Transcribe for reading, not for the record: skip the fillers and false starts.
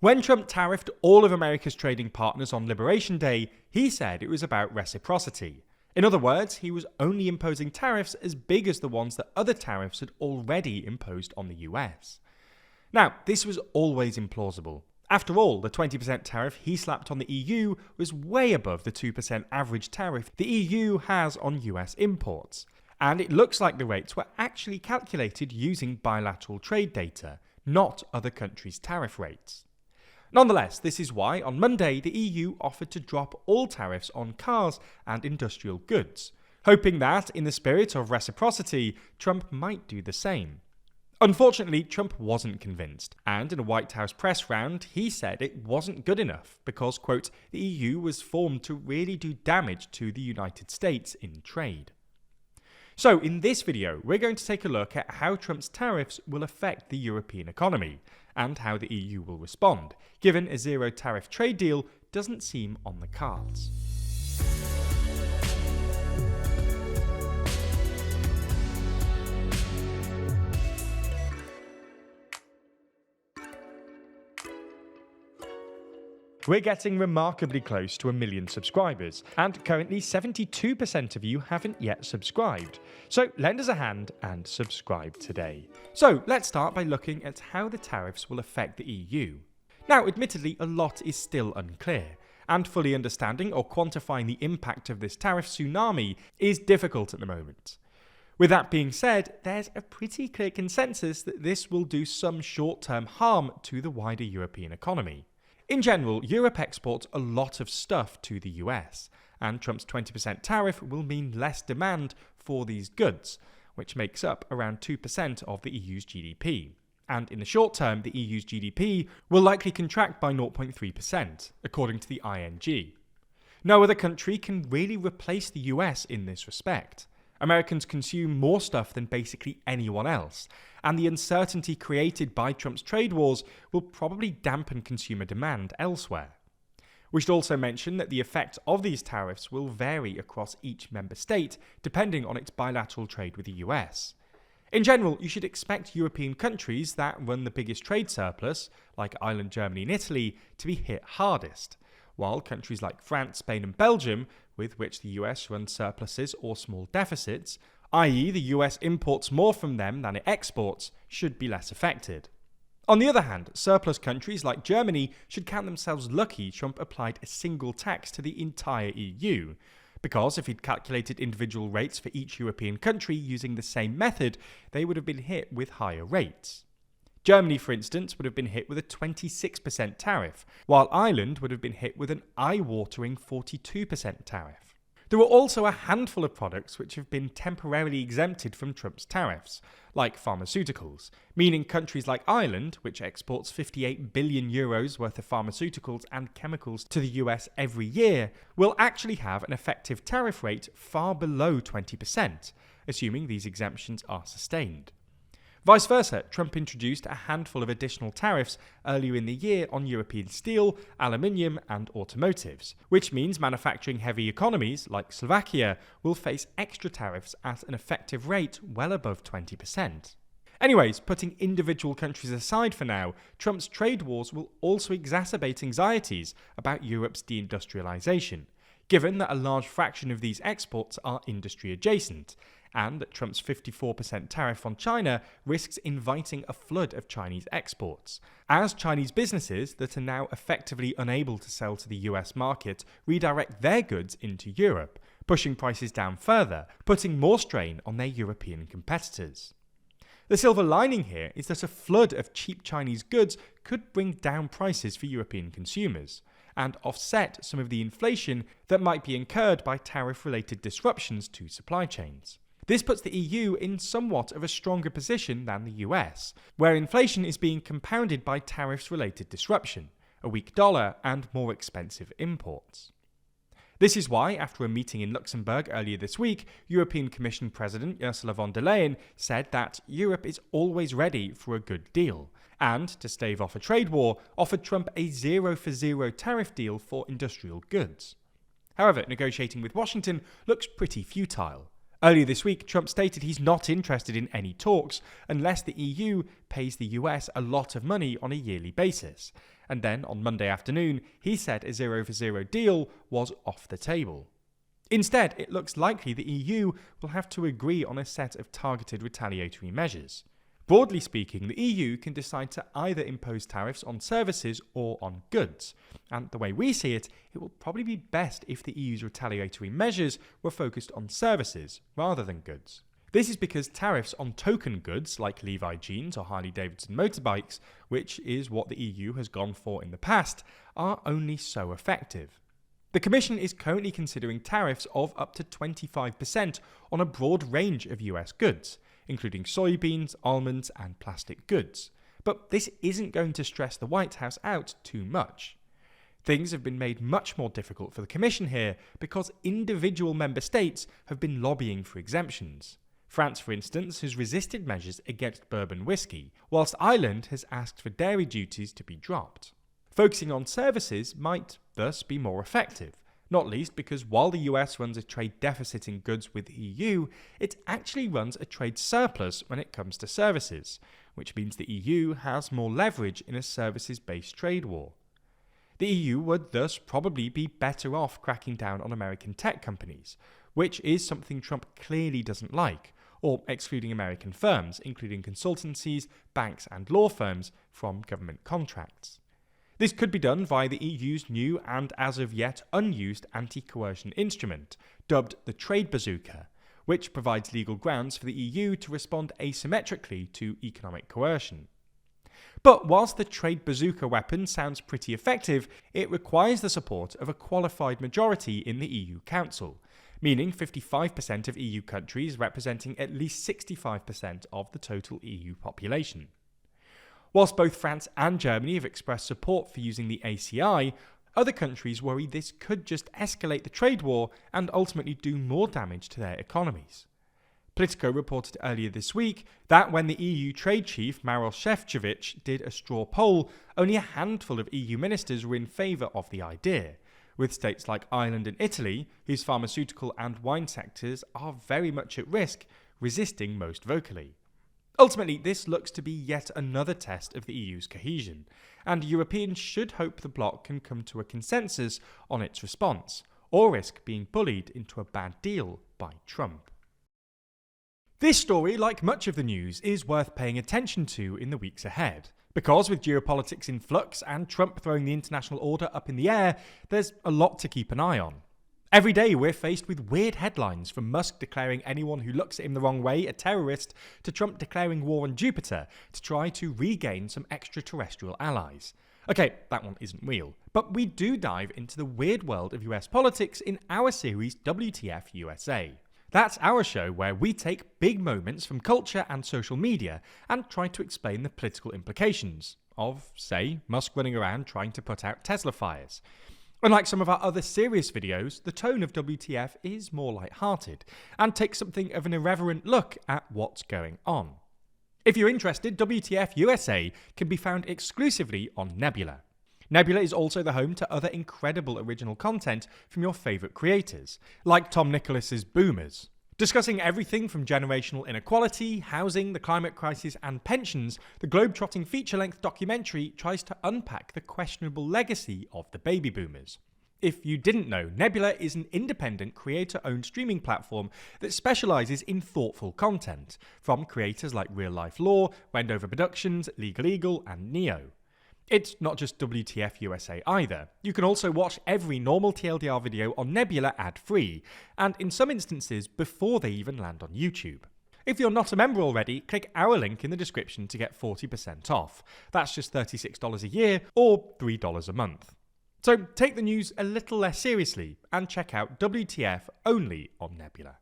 When Trump tariffed all of America's trading partners on Liberation Day, he said it was about reciprocity. In other words, he was only imposing tariffs as big as the ones that other tariffs had already imposed on the US. Now, this was always implausible. After all, the 20% tariff he slapped on the EU was way above the 2% average tariff the EU has on US imports. And it looks like the rates were actually calculated using bilateral trade data, not other countries' tariff rates. Nonetheless, this is why on Monday the EU offered to drop all tariffs on cars and industrial goods, hoping that, in the spirit of reciprocity, Trump might do the same. Unfortunately, Trump wasn't convinced, and in a White House press round, he said it wasn't good enough because, quote, the EU was formed to really do damage to the United States in trade. So, in this video, we're going to take a look at how Trump's tariffs will affect the European economy, and how the EU will respond, given a zero-tariff trade deal doesn't seem on the cards. We're getting remarkably close to 1 million subscribers, and currently 72% of you haven't yet subscribed. So lend us a hand and subscribe today. So let's start by looking at how the tariffs will affect the EU. Now, admittedly, a lot is still unclear, and fully understanding or quantifying the impact of this tariff tsunami is difficult at the moment. With that being said, there's a pretty clear consensus that this will do some short-term harm to the wider European economy. In general, Europe exports a lot of stuff to the US, and Trump's 20% tariff will mean less demand for these goods, which makes up around 2% of the EU's GDP. And in the short term, the EU's GDP will likely contract by 0.3%, according to the ING. No other country can really replace the US in this respect. Americans consume more stuff than basically anyone else, and the uncertainty created by Trump's trade wars will probably dampen consumer demand elsewhere. We should also mention that the effect of these tariffs will vary across each member state, depending on its bilateral trade with the US. In general, you should expect European countries that run the biggest trade surplus, like Ireland, Germany and Italy, to be hit hardest, while countries like France, Spain and Belgium, with which the US runs surpluses or small deficits, i.e. the US imports more from them than it exports, should be less affected. On the other hand, surplus countries like Germany should count themselves lucky Trump applied a single tax to the entire EU, because if he'd calculated individual rates for each European country using the same method, they would have been hit with higher rates. Germany, for instance, would have been hit with a 26% tariff, while Ireland would have been hit with an eye-watering 42% tariff. There were also a handful of products which have been temporarily exempted from Trump's tariffs, like pharmaceuticals, meaning countries like Ireland, which exports 58 billion euros worth of pharmaceuticals and chemicals to the US every year, will actually have an effective tariff rate far below 20%, assuming these exemptions are sustained. Vice versa, Trump introduced a handful of additional tariffs earlier in the year on European steel, aluminium and automotives, which means manufacturing heavy economies like Slovakia will face extra tariffs at an effective rate well above 20%. Anyways, putting individual countries aside for now, Trump's trade wars will also exacerbate anxieties about Europe's deindustrialization, given that a large fraction of these exports are industry adjacent, and that Trump's 54% tariff on China risks inviting a flood of Chinese exports, as Chinese businesses that are now effectively unable to sell to the US market redirect their goods into Europe, pushing prices down further, putting more strain on their European competitors. The silver lining here is that a flood of cheap Chinese goods could bring down prices for European consumers, and offset some of the inflation that might be incurred by tariff-related disruptions to supply chains. This puts the EU in somewhat of a stronger position than the US, where inflation is being compounded by tariffs-related disruption, a weak dollar, and more expensive imports. This is why, after a meeting in Luxembourg earlier this week, European Commission President Ursula von der Leyen said that Europe is always ready for a good deal, and, to stave off a trade war, offered Trump a zero-for-zero tariff deal for industrial goods. However, negotiating with Washington looks pretty futile. Earlier this week, Trump stated he's not interested in any talks unless the EU pays the US a lot of money on a yearly basis, and then on Monday afternoon he said a 0 for 0 deal was off the table. Instead, it looks likely the EU will have to agree on a set of targeted retaliatory measures. Broadly speaking, the EU can decide to either impose tariffs on services or on goods, and the way we see it, it will probably be best if the EU's retaliatory measures were focused on services rather than goods. This is because tariffs on token goods like Levi jeans or Harley-Davidson motorbikes, which is what the EU has gone for in the past, are only so effective. The Commission is currently considering tariffs of up to 25% on a broad range of US goods, including soybeans, almonds, and plastic goods. But this isn't going to stress the White House out too much. Things have been made much more difficult for the Commission here because individual member states have been lobbying for exemptions. France, for instance, has resisted measures against bourbon whiskey, whilst Ireland has asked for dairy duties to be dropped. Focusing on services might thus be more effective, not least because while the US runs a trade deficit in goods with the EU, it actually runs a trade surplus when it comes to services, which means the EU has more leverage in a services-based trade war. The EU would thus probably be better off cracking down on American tech companies, which is something Trump clearly doesn't like, or excluding American firms, including consultancies, banks and law firms, from government contracts. This could be done via the EU's new and as of yet unused anti-coercion instrument, dubbed the Trade Bazooka, which provides legal grounds for the EU to respond asymmetrically to economic coercion. But whilst the Trade Bazooka weapon sounds pretty effective, it requires the support of a qualified majority in the EU Council, meaning 55% of EU countries representing at least 65% of the total EU population. Whilst both France and Germany have expressed support for using the ACI, other countries worry this could just escalate the trade war and ultimately do more damage to their economies. Politico reported earlier this week that when the EU trade chief Maroš Šefčovič did a straw poll, only a handful of EU ministers were in favour of the idea, with states like Ireland and Italy, whose pharmaceutical and wine sectors are very much at risk, resisting most vocally. Ultimately, this looks to be yet another test of the EU's cohesion, and Europeans should hope the bloc can come to a consensus on its response, or risk being bullied into a bad deal by Trump. This story, like much of the news, is worth paying attention to in the weeks ahead, because with geopolitics in flux and Trump throwing the international order up in the air, there's a lot to keep an eye on. Every day we're faced with weird headlines, from Musk declaring anyone who looks at him the wrong way a terrorist, to Trump declaring war on Jupiter to try to regain some extraterrestrial allies. Okay, that one isn't real, but we do dive into the weird world of US politics in our series WTF USA. That's our show where we take big moments from culture and social media and try to explain the political implications of, say, Musk running around trying to put out Tesla fires. Unlike some of our other serious videos, the tone of WTF is more light-hearted and takes something of an irreverent look at what's going on. If you're interested, WTF USA can be found exclusively on Nebula. Nebula is also the home to other incredible original content from your favourite creators, like Tom Nicholas's Boomers. Discussing everything from generational inequality, housing, the climate crisis and pensions, the globe-trotting feature-length documentary tries to unpack the questionable legacy of the baby boomers. If you didn't know, Nebula is an independent creator-owned streaming platform that specialises in thoughtful content, from creators like Real Life Law, Wendover Productions, Legal Eagle and Neo. It's not just WTF USA either. You can also watch every normal TLDR video on Nebula ad-free, and in some instances before they even land on YouTube. If you're not a member already, click our link in the description to get 40% off. That's just $36 a year or $3 a month. So take the news a little less seriously and check out WTF only on Nebula.